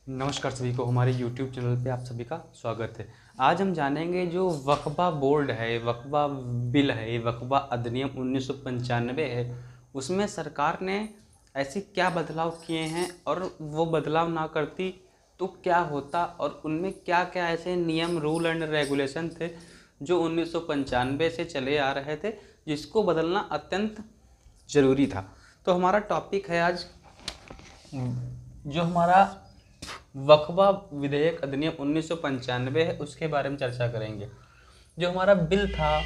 नमस्कार सभी को, हमारे YouTube चैनल पे आप सभी का स्वागत है। आज हम जानेंगे जो वक्फा बोर्ड है, वक्फा बिल है, वक्फा अधिनियम 1995 है, उसमें सरकार ने ऐसे क्या बदलाव किए हैं और वो बदलाव ना करती तो क्या होता, और उनमें क्या क्या ऐसे नियम, रूल एंड रेगुलेशन थे जो 1995 से चले आ रहे थे, जिसको बदलना अत्यंत ज़रूरी था। तो हमारा टॉपिक है आज जो हमारा वक्फा विधेयक अधिनियम 1995 है, उसके बारे में चर्चा करेंगे। जो हमारा बिल था,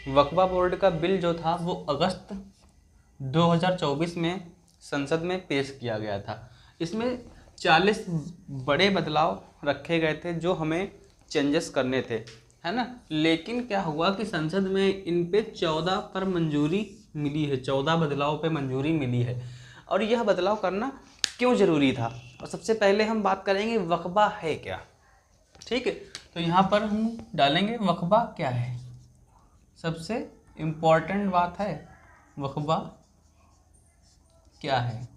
वक्फा बोर्ड का बिल जो था वो अगस्त 2024 में संसद में पेश किया गया था। इसमें 40 बड़े बदलाव रखे गए थे जो हमें चेंजेस करने थे, है ना। लेकिन क्या हुआ कि संसद में इन पे 14 पर मंजूरी मिली है, 14 बदलाव पे मंजूरी मिली है। और यह बदलाव करना क्यों ज़रूरी था, और सबसे पहले हम बात करेंगे वक्फा है क्या। ठीक है, तो यहाँ पर हम डालेंगे वक्फा क्या है। सबसे इम्पोर्टेंट बात है वक्फा क्या है।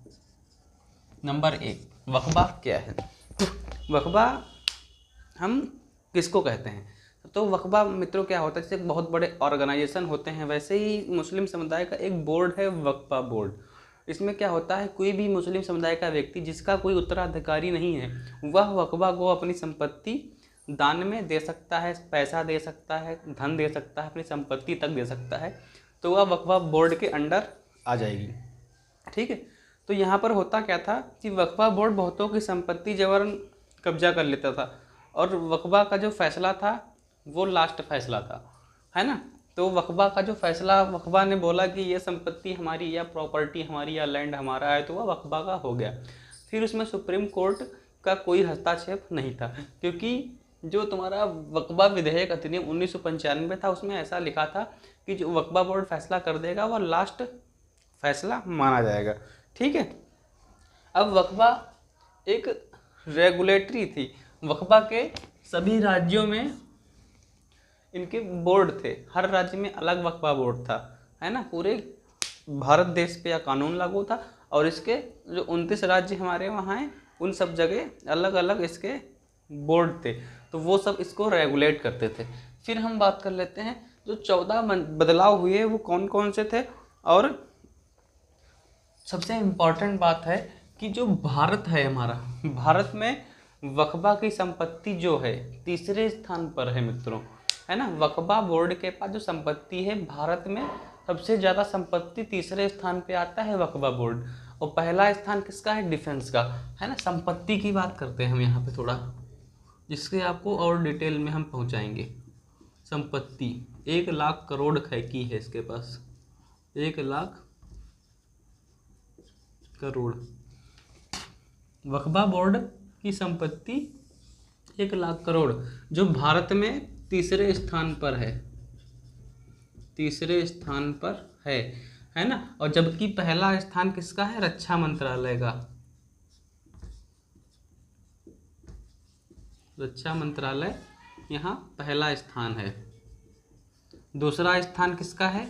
नंबर 1, वक्फा क्या है। वक्फा हम किसको कहते हैं? तो वक्फा मित्रों क्या होता है, जैसे बहुत बड़े ऑर्गेनाइजेशन होते हैं वैसे ही मुस्लिम समुदाय का एक बोर्ड है, वक्फा बोर्ड। इसमें क्या होता है, कोई भी मुस्लिम समुदाय का व्यक्ति जिसका कोई उत्तराधिकारी नहीं है, वह वक्फा को अपनी संपत्ति दान में दे सकता है, पैसा दे सकता है, धन दे सकता है, अपनी संपत्ति तक दे सकता है, तो वह वक्फा बोर्ड के अंडर आ जाएगी। ठीक है, तो यहाँ पर होता क्या था कि वक्फा बोर्ड बहुतों की संपत्ति जबरन कब्जा कर लेता था, और वक्फा का जो फैसला था वो लास्ट फैसला था, है ना। तो वक्फा का जो फैसला, वक्फा ने बोला कि ये संपत्ति हमारी या प्रॉपर्टी हमारी या लैंड हमारा है, तो वह वक्फा का हो गया। फिर उसमें सुप्रीम कोर्ट का कोई हस्तक्षेप नहीं था, क्योंकि जो तुम्हारा वक्फा विधेयक अधिनियम 1995 था, उसमें ऐसा लिखा था कि जो वक्फा बोर्ड फैसला कर देगा वह लास्ट फैसला माना जाएगा। ठीक है, अब वक्फा एक रेगुलेटरी थी। वक्फा के सभी राज्यों में इनके बोर्ड थे, हर राज्य में अलग वक्फा बोर्ड था, है ना। पूरे भारत देश पे यह कानून लागू था, और इसके जो 29 राज्य हमारे वहाँ हैं, उन सब जगह अलग अलग इसके बोर्ड थे, तो वो सब इसको रेगुलेट करते थे। फिर हम बात कर लेते हैं जो 14 बदलाव हुए वो कौन कौन से थे। और सबसे इम्पॉर्टेंट बात है कि जो भारत है हमारा, भारत में वक्फा की संपत्ति जो है तीसरे स्थान पर है मित्रों, है ना। वक्फा बोर्ड के पास जो संपत्ति है, भारत में सबसे ज़्यादा संपत्ति तीसरे स्थान पे आता है वक्फा बोर्ड, और पहला स्थान किसका है, डिफेंस का, है ना। संपत्ति की बात करते हैं हम यहाँ पे थोड़ा, जिसके आपको और डिटेल में हम पहुँचाएंगे। संपत्ति 1 लाख करोड़ की है इसके पास, 1 लाख करोड़। वक्फा बोर्ड की संपत्ति 1 लाख करोड़, जो भारत में तीसरे स्थान पर है, तीसरे स्थान पर है ना। और जबकि पहला स्थान किसका है, रक्षा मंत्रालय का, रक्षा मंत्रालय यहाँ पहला स्थान है। दूसरा स्थान किसका है,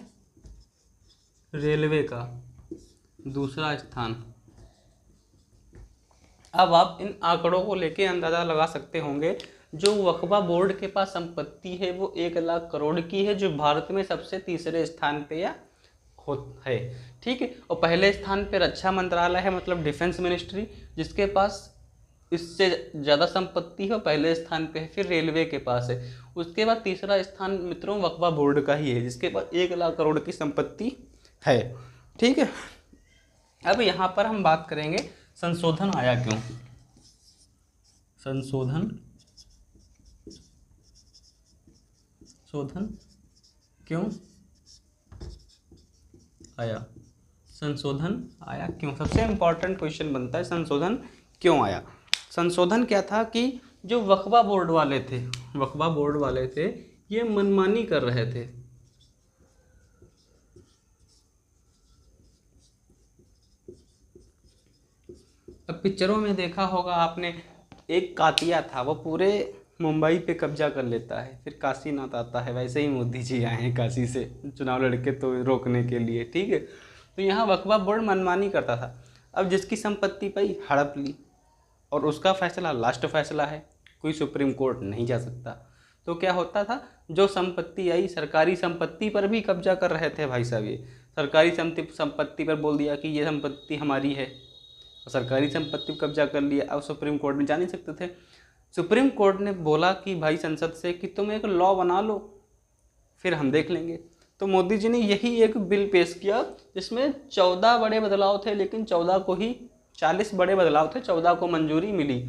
रेलवे का दूसरा स्थान। अब आप इन आंकड़ों को लेके अंदाज़ा लगा सकते होंगे, जो वक्फा बोर्ड के पास संपत्ति है वो 1 लाख करोड़ की है, जो भारत में सबसे तीसरे स्थान पे या है। ठीक है, और पहले स्थान पे रक्षा मंत्रालय है, मतलब डिफेंस मिनिस्ट्री, जिसके पास इससे ज़्यादा संपत्ति है, पहले स्थान पे है। फिर रेलवे के पास है, उसके बाद तीसरा स्थान मित्रों वक्फा बोर्ड का ही है, जिसके पास 1 लाख करोड़ की संपत्ति है। ठीक है, अब यहाँ पर हम बात करेंगे संशोधन आया क्यों। संशोधन क्यों आया, संशोधन आया क्यों, सबसे इम्पोर्टेंट क्वेश्चन बनता है संशोधन क्यों आया। संशोधन क्या था कि जो वक्फा बोर्ड वाले थे, वक्फा बोर्ड वाले थे, ये मनमानी कर रहे थे। अब पिक्चरों में देखा होगा आपने, एक कातिया था, वो पूरे मुंबई पे कब्जा कर लेता है, फिर काशीनाथ आता है, वैसे ही मोदी जी आए हैं काशी से चुनाव लड़के तो रोकने के लिए। ठीक है, तो यहाँ वक्फा बोर्ड मनमानी करता था। अब जिसकी संपत्ति पाई हड़प ली, और उसका फैसला लास्ट फैसला है, कोई सुप्रीम कोर्ट नहीं जा सकता। तो क्या होता था, जो संपत्ति आई, सरकारी संपत्ति पर भी कब्जा कर रहे थे भाई साहब, ये सरकारी संपत्ति पर बोल दिया कि ये संपत्ति हमारी है, और सरकारी संपत्ति पर कब्जा कर लिया। अब सुप्रीम कोर्ट में जा नहीं सकते थे। सुप्रीम कोर्ट ने बोला कि भाई संसद से कि तुम एक लॉ बना लो, फिर हम देख लेंगे। तो मोदी जी ने यही एक बिल पेश किया जिसमें 14 बड़े बदलाव थे, लेकिन 14 को ही 40 बड़े बदलाव थे, 14 को मंजूरी मिली।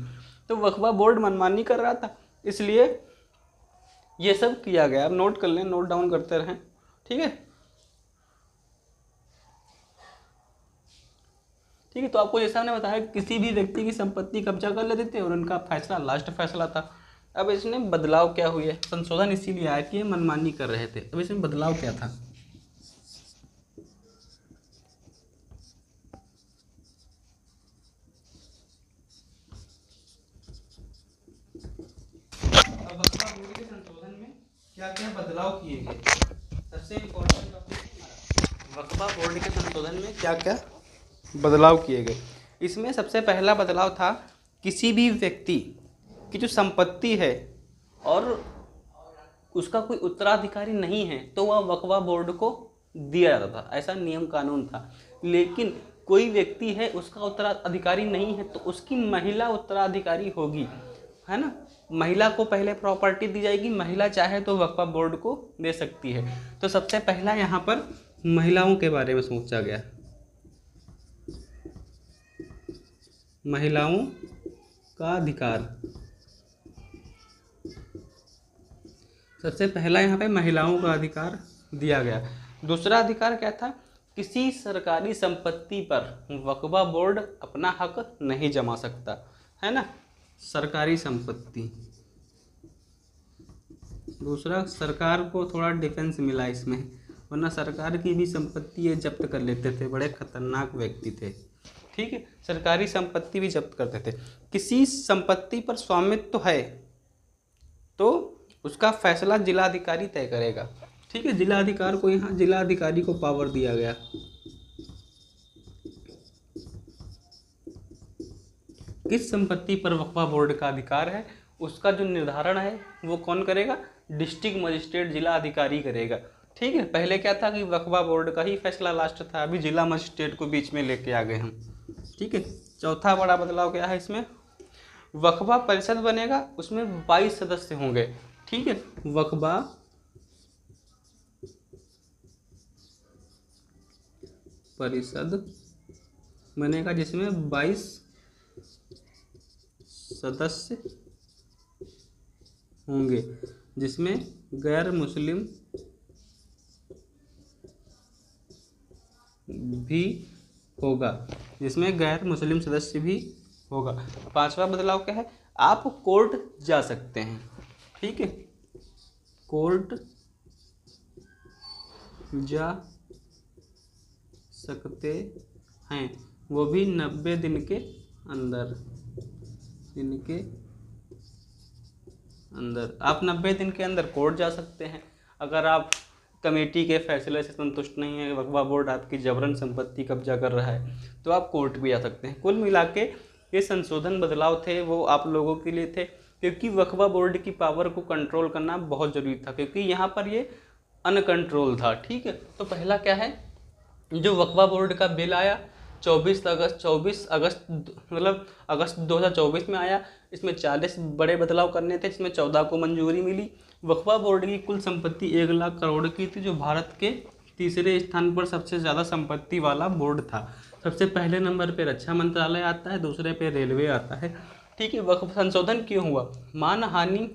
तो वक्फा बोर्ड मनमानी कर रहा था, इसलिए ये सब किया गया। अब नोट कर लें, नोट डाउन करते रहें, ठीक है। ठीक है, तो आपको जैसा मैंने बताया किसी भी व्यक्ति की संपत्ति कब्जा कर लेते थे और उनका फैसला लास्ट फैसला था। अब इसमें बदलाव क्या हुए, संशोधन इसीलिए आया कि ये मनमानी कर रहे थे। अब इसमें बदलाव क्या था, अब वक्फा बोर्ड के संशोधन में क्या क्या बदलाव किए गए, सबसे इम्पोर्टेंट टॉपिक वक्फा बोर्ड के संशोधन में क्या क्या बदलाव किए गए। इसमें सबसे पहला बदलाव था, किसी भी व्यक्ति की जो संपत्ति है और उसका कोई उत्तराधिकारी नहीं है तो वह वक्फा बोर्ड को दिया जाता था, ऐसा नियम कानून था। लेकिन कोई व्यक्ति है, उसका उत्तराधिकारी नहीं है, तो उसकी महिला उत्तराधिकारी होगी, है ना। महिला को पहले प्रॉपर्टी दी जाएगी, महिला चाहे तो वक्फा बोर्ड को दे सकती है। तो सबसे पहला यहाँ पर महिलाओं के बारे में सोचा गया, महिलाओं का अधिकार। सबसे पहला यहाँ पे महिलाओं का अधिकार दिया गया। दूसरा अधिकार क्या था, किसी सरकारी संपत्ति पर वक्फा बोर्ड अपना हक नहीं जमा सकता, है ना, सरकारी संपत्ति। दूसरा, सरकार को थोड़ा डिफेंस मिला इसमें, वरना सरकार की भी संपत्ति ये जब्त कर लेते थे, बड़े खतरनाक व्यक्ति थे, ठीक है, सरकारी संपत्ति भी जब्त करते थे। किसी संपत्ति पर स्वामित्व है तो उसका फैसला जिलाधिकारी तय करेगा, ठीक है। जिलाधिकारी को, यहाँ जिलाधिकारी को पावर दिया गया। किस संपत्ति पर वक्फा बोर्ड का अधिकार है उसका जो निर्धारण है वो कौन करेगा, डिस्ट्रिक्ट मजिस्ट्रेट, जिला अधिकारी करेगा, ठीक है। पहले क्या था कि वक्फा बोर्ड का ही फैसला लास्ट था, अभी जिला मजिस्ट्रेट को बीच में लेके आ गए हम, ठीक है। चौथा बड़ा बदलाव क्या है इसमें, वक्फा परिषद बनेगा, उसमें 22 सदस्य होंगे, ठीक है। वक्फा परिषद बनेगा जिसमें 22 सदस्य होंगे, जिसमें गैर मुस्लिम भी होगा, जिसमें गैर मुस्लिम सदस्य भी होगा। पांचवा बदलाव क्या है, आप कोर्ट जा सकते हैं, ठीक है, कोर्ट जा सकते हैं, वो भी 90 दिन के अंदर, आप 90 दिन के अंदर कोर्ट जा सकते हैं। अगर आप कमेटी के फैसले से संतुष्ट नहीं है, वक्फा बोर्ड आपकी जबरन संपत्ति कब्जा कर रहा है, तो आप कोर्ट भी जा सकते हैं। कुल मिला के ये संशोधन बदलाव थे वो आप लोगों के लिए थे, क्योंकि वक्फा बोर्ड की पावर को कंट्रोल करना बहुत ज़रूरी था, क्योंकि यहाँ पर ये अनकंट्रोल था, ठीक है। तो पहला क्या है, जो वक्फा बोर्ड का बिल आया 24 अगस्त मतलब अगस्त 2024 में आया, इसमें 40 बड़े बदलाव करने थे, इसमें 14 को मंजूरी मिली। वक्फा बोर्ड की कुल संपत्ति 1 लाख करोड़ की थी, जो भारत के तीसरे स्थान पर सबसे ज़्यादा संपत्ति वाला बोर्ड था। सबसे पहले नंबर पे रक्षा मंत्रालय आता है, दूसरे पे रेलवे आता है, ठीक है। वक्फ संशोधन क्यों हुआ, मानहानि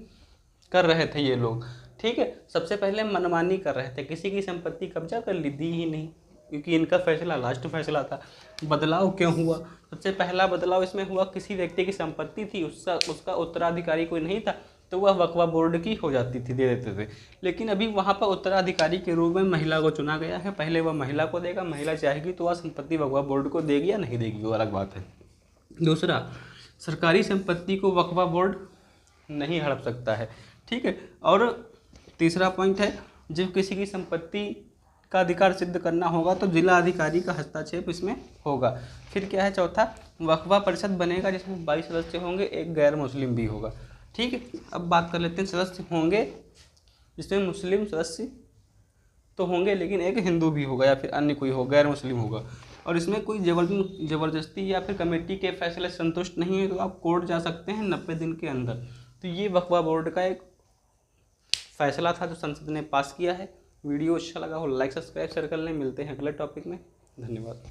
कर रहे थे ये लोग, ठीक है। सबसे पहले मनमानी कर रहे थे, किसी की संपत्ति कब्जा कर ली, दी ही नहीं, क्योंकि इनका फैसला लास्ट फैसला था। बदलाव क्यों हुआ, सबसे पहला बदलाव इसमें हुआ, किसी व्यक्ति की संपत्ति थी, उसका उत्तराधिकारी कोई नहीं था, तो वह वक्फा बोर्ड की हो जाती थी, दे देते थे। लेकिन अभी वहाँ पर उत्तराधिकारी के रूप में महिला को चुना गया है, पहले वह महिला को देगा, महिला चाहेगी तो वह संपत्ति वक्फा बोर्ड को देगी या नहीं देगी, वो अलग बात है। दूसरा, सरकारी संपत्ति को वक्फा बोर्ड नहीं हड़प सकता है, ठीक है। और तीसरा पॉइंट है, जब किसी की संपत्ति का अधिकार सिद्ध करना होगा तो जिला अधिकारी का हस्तक्षेप इसमें होगा। फिर क्या है चौथा, वक्फा परिषद बनेगा जिसमें 22 सदस्य होंगे, एक गैर मुस्लिम भी होगा। ठीक है, अब बात कर लेते हैं सदस्य होंगे जिसमें मुस्लिम सदस्य तो होंगे लेकिन एक हिंदू भी होगा या फिर अन्य कोई हो, गैर मुस्लिम होगा। और इसमें कोई ज़बरदस्ती या फिर कमेटी के फैसले संतुष्ट नहीं है तो आप कोर्ट जा सकते हैं 90 दिन के अंदर। तो ये वक्फा बोर्ड का एक फैसला था जो संसद ने पास किया है। वीडियो अच्छा लगा हो लाइक सब्सक्राइब शेयर कर लें। मिलते हैं अगले टॉपिक में। धन्यवाद।